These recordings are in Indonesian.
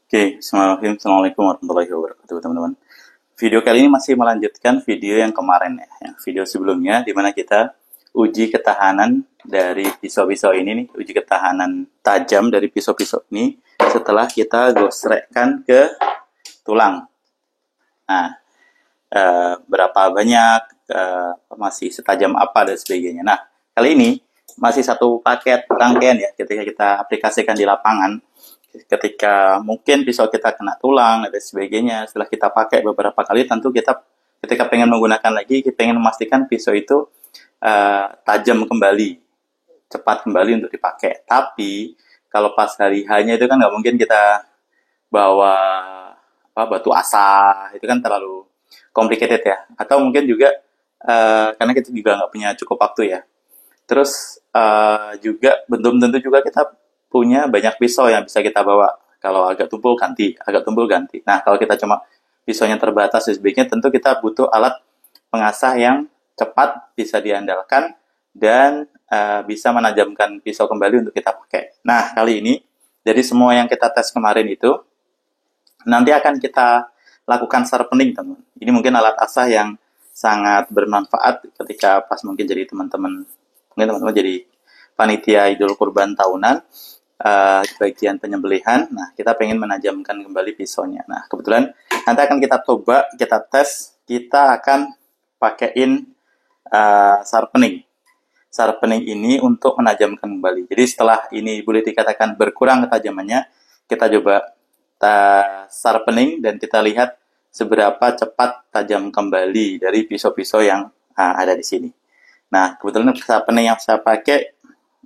Oke, Assalamualaikum warahmatullahi wabarakatuh, teman-teman. Video kali ini masih melanjutkan video yang kemarin ya, video sebelumnya di mana kita uji ketahanan dari pisau-pisau ini nih, uji ketahanan tajam dari pisau-pisau ini setelah kita gosrekkan ke tulang. Nah, berapa banyak, masih setajam apa dan sebagainya. Nah, kali ini masih satu paket rangkaian ya, ketika kita aplikasikan di lapangan, ketika mungkin pisau kita kena tulang dan sebagainya, setelah kita pakai beberapa kali, tentu kita ketika pengen menggunakan lagi, kita pengen memastikan pisau itu tajam kembali, cepat kembali untuk dipakai. Tapi kalau pas hari hanya itu kan nggak mungkin kita bawa batu asa, itu kan terlalu complicated ya. Atau mungkin juga karena kita juga nggak punya cukup waktu ya. Terus juga belum tentu juga kita punya banyak pisau yang bisa kita bawa. Kalau agak tumpul ganti, agak tumpul ganti. Nah, kalau kita cuma pisaunya terbatas sebaiknya tentu kita butuh alat pengasah yang cepat, bisa diandalkan, dan bisa menajamkan pisau kembali untuk kita pakai. Nah, kali ini dari semua yang kita tes kemarin itu, nanti akan kita lakukan sharpening, teman. Ini mungkin alat asah yang sangat bermanfaat ketika pas mungkin jadi teman-teman, mungkin teman-teman jadi panitia Idul Kurban tahunan, bagian penyembelihan. Nah, kita pengen menajamkan kembali pisaunya. Nah, kebetulan nanti akan kita coba, kita tes, kita akan pakaiin sharpening. Sharpening ini untuk menajamkan kembali. Jadi setelah ini boleh dikatakan berkurang ketajamannya, kita coba sharpening dan kita lihat seberapa cepat tajam kembali dari pisau-pisau yang ada di sini. Nah, kebetulan sharpening yang saya pakai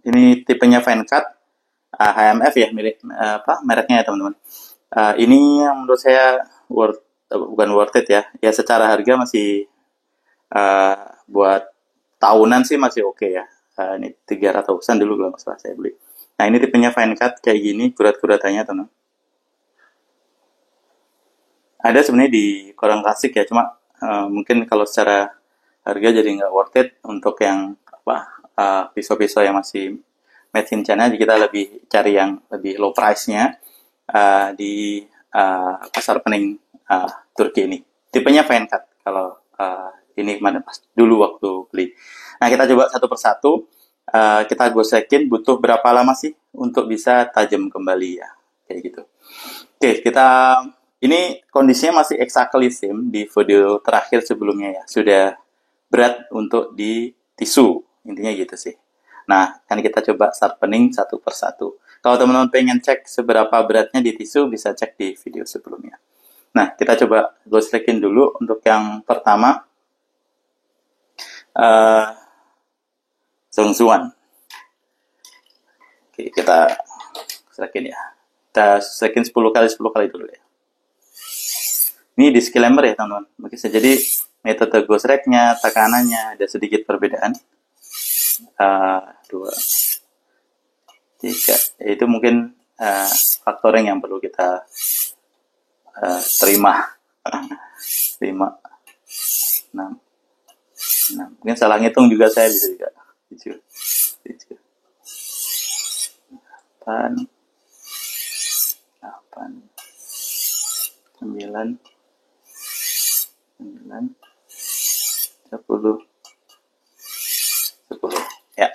ini tipenya fine cut HMF ya, mereknya ya teman-teman. Ini yang menurut saya bukan worth it ya. Ya secara harga masih buat tahunan sih masih oke ya. Ini 300-an dulu kalau nggak salah saya beli. Nah, ini tipenya fine cut kayak gini, gurat-guratannya teman-teman. Ada sebenarnya di koran klasik ya, cuma mungkin kalau secara harga jadi nggak worth it untuk yang pisau-pisau yang masih made in China. Jadi kita lebih cari yang lebih low price-nya di pasar pening Turki ini. Tipenya fine cut kalau ini kemarin pas dulu waktu beli. Nah, kita coba satu persatu. Kita gosekin butuh berapa lama sih untuk bisa tajam kembali ya, kayak gitu. Oke, kita ini kondisinya masih exactly same di video terakhir sebelumnya ya. Sudah berat untuk di tisu, intinya gitu sih. Nah, kan kita coba sharpening satu persatu. Kalau teman-teman pengen cek seberapa beratnya di tisu, bisa cek di video sebelumnya. Nah, kita coba goslekin dulu untuk yang pertama. Zongzuan. Oke, kita goslekin ya. Kita goslekin 10 kali dulu ya. Ini disclaimer ya teman-teman. Jadi metode gosreknya, tekanannya ada sedikit perbedaan. 2, 3. Itu mungkin faktoring yang perlu kita terima. 5, 6. Mungkin salah ngitung juga saya bisa juga. 7, 8, 9, 10. Ya.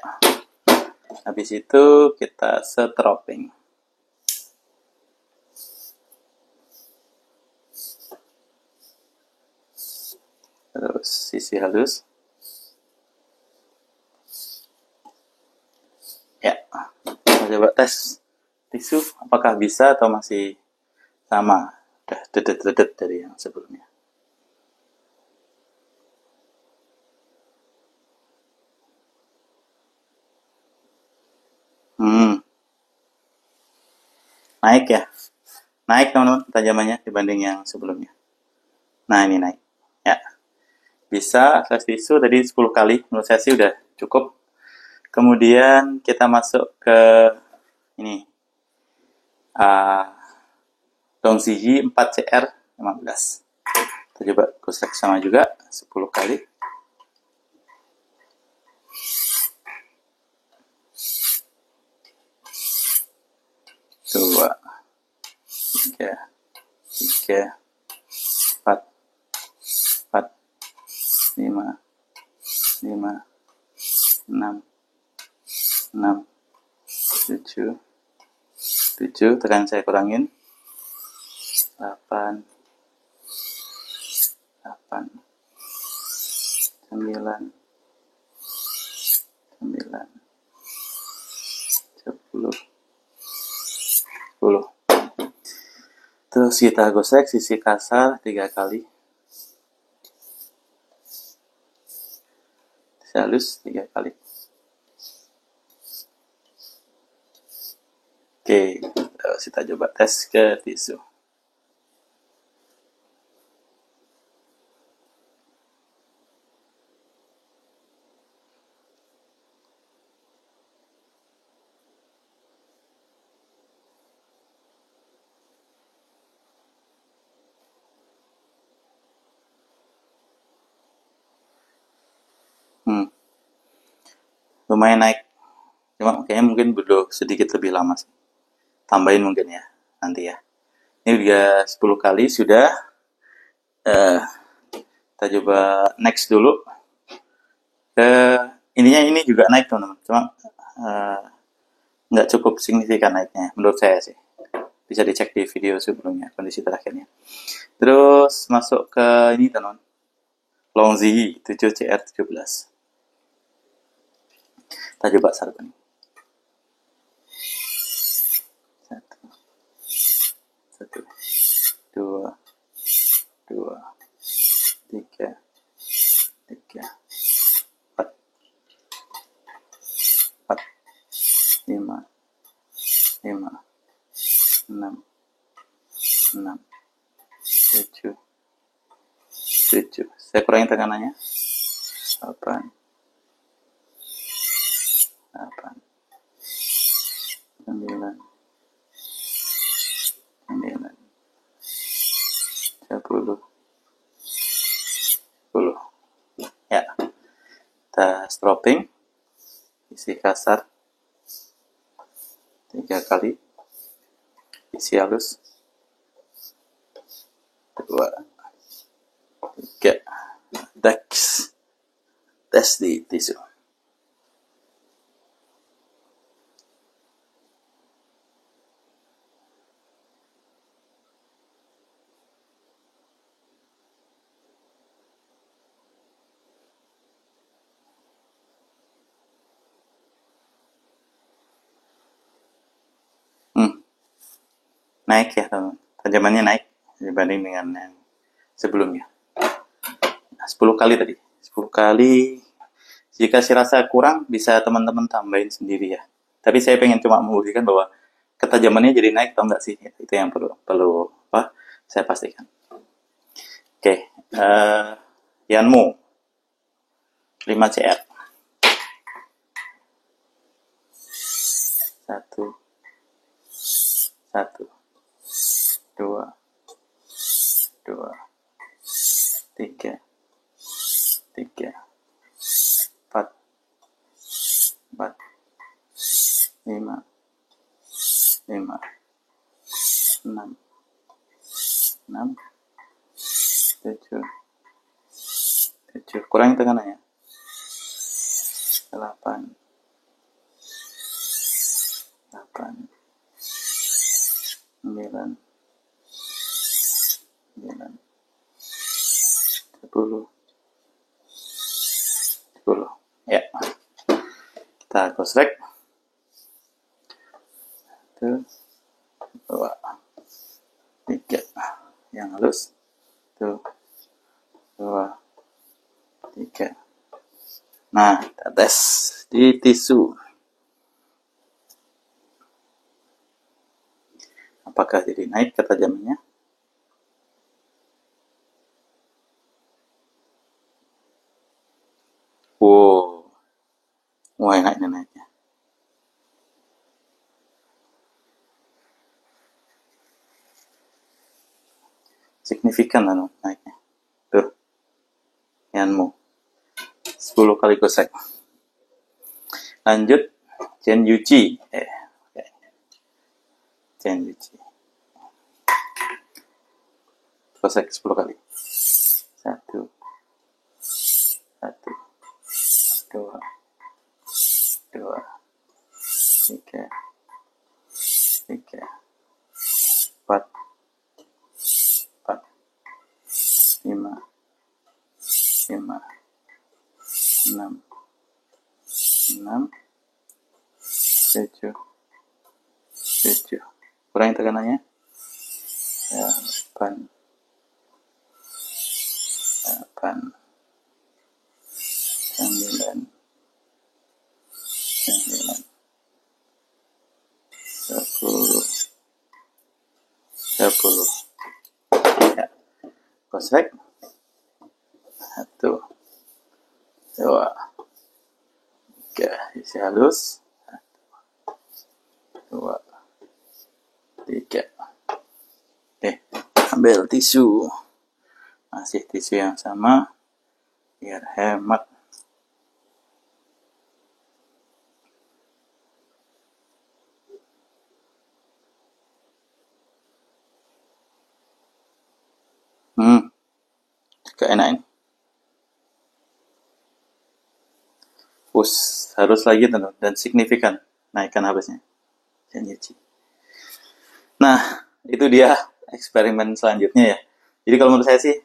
Habis itu kita stropping. Terus sisi halus. Ya. Kita coba tes tisu apakah bisa atau masih sama. Udah dedet-dedet dari yang sebelumnya. Naik ya. Naik teman-teman ketajamannya dibanding yang sebelumnya. Nah, ini naik. Ya. Bisa tes tisu tadi 10 kali. Menurut saya sih udah cukup. Kemudian kita masuk ke ini. Dongziji 4CR 15. Kita coba gosek sama juga 10 kali. Dua, 3, 3, 4, 4, 5, 5, 6, 6, 7, 7, tekan saya kurangin, 8, 8, 9, 9, 10, 10. Terus kita gosek sisi kasar 3 kali. Sisi halus 3 kali. Oke, terus kita coba tes ke tisu. Lumayan naik, cuma kayaknya mungkin butuh sedikit lebih lama sih. Tambahin mungkin ya nanti ya. Ini udah 10 kali sudah. Kita coba next dulu. Ininya ini juga naik teman-teman, cuma nggak cukup signifikan naiknya menurut saya sih. Bisa dicek di video sebelumnya kondisi terakhirnya. Terus masuk ke ini teman-teman, Longzi 7CR17. Kita coba sarban. 1, 2, 2, 3, 3, 4, 4, 5, 5, 6, 6, 7, 7. Saya kurangin tekanannya. 8, 8, 9, 9, 10, 10. Ya, kita stropping, isi kasar 3 kali, isi halus 2, 3, tes di tisu. Naik ya teman, tajamannya naik dibanding dengan yang sebelumnya. 10 kali tadi, 10 kali. Jika si rasa kurang bisa teman-teman tambahin sendiri ya. Tapi saya pengen cuma membuktikan bahwa ketajamannya jadi naik atau enggak sih, itu yang perlu saya pastikan. Oke, Yanmu 5CR 1, 1, 2, 2, 3, 3, 4, 4, 5, 5, 6, 6, 7, 7. Kurangi tekanannya. 8, 8, 9, 9, 10, 10. Ya, kita gosrek. 1, 2, 3. Yang halus. 1, 2, 3. Nah, kita tes di tisu. Apakah jadi naik ketajamannya? Wow, wah enak ini naiknya. Signifikan lah naiknya. Tuh, Yanmu 10 kali gosek. Lanjut, Chen Yuchi. Chen Yuchi. Kosek 10 kali. 1, 1, 2, 2, 3, 3, 4, 4, 5, 5, 6, 6, 7, 7. Kurangi tekanannya. 8, 8, 9, 9, 10, 10. Ya. Kosek. 1, 2, 3. Isi halus. 1, 2, 3. Oke, ambil tisu. Masih tisu yang sama biar hemat. Enak ini. Harus lagi tentu dan signifikan naikkan habisnya. Nah, itu dia eksperimen selanjutnya ya. Jadi kalau menurut saya sih,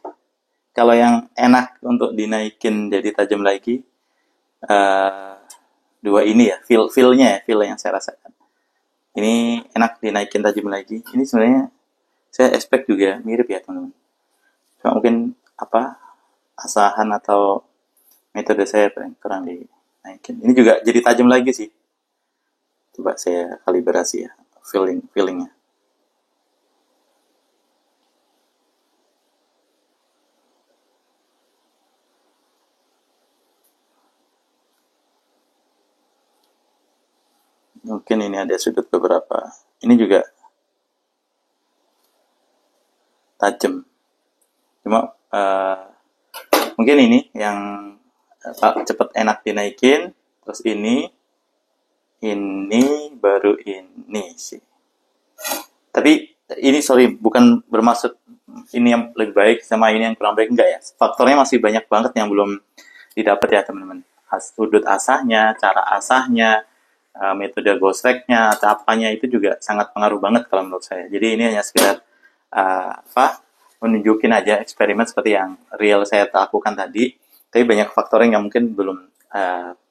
kalau yang enak untuk dinaikin jadi tajam lagi, dua ini ya, feel-nya ya, feel yang saya rasakan. Ini enak dinaikin tajam lagi. Ini sebenarnya saya expect juga mirip ya teman-teman. Cuma mungkin asahan atau metode saya kurang dinaikin. Ini juga jadi tajam lagi sih. Coba saya kalibrasi ya, feelingnya. Mungkin ini ada sudut beberapa. Ini juga tajam. Cuma mungkin ini yang cepat enak dinaikin. Terus ini baru ini sih. Tapi ini bukan bermaksud ini yang lebih baik sama ini yang kurang baik, enggak ya. Faktornya masih banyak banget yang belum didapat ya teman-teman. Sudut asahnya, cara asahnya, metode gosreknya, capanya itu juga sangat pengaruh banget kalau menurut saya. Jadi ini hanya sekedar menunjukin aja eksperimen seperti yang real saya lakukan tadi. Tapi banyak faktor yang mungkin belum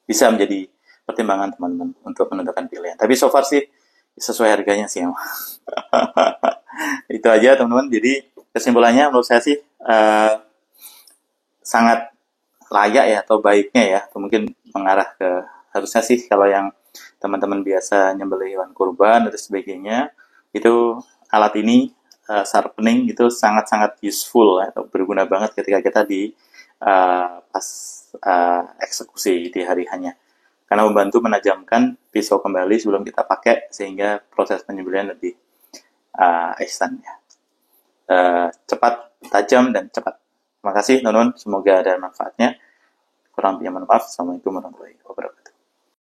bisa menjadi pertimbangan teman-teman untuk menentukan pilihan. Tapi so far sih sesuai harganya sih. Itu aja teman-teman. Jadi kesimpulannya menurut saya sih sangat layak ya atau baiknya ya, atau mungkin mengarah ke harusnya sih kalau yang teman-teman biasa nyembelih hewan kurban dan sebagainya, itu alat ini sharpening itu sangat-sangat useful atau berguna banget ketika kita di pas eksekusi di hari hanya, karena membantu menajamkan pisau kembali sebelum kita pakai sehingga proses penyembelihan lebih instan ya, cepat, tajam dan cepat. Terima kasih teman-teman, semoga ada manfaatnya. Kurang lebihnya mohon maaf. Assalamualaikum warahmatullahi wabarakatuh.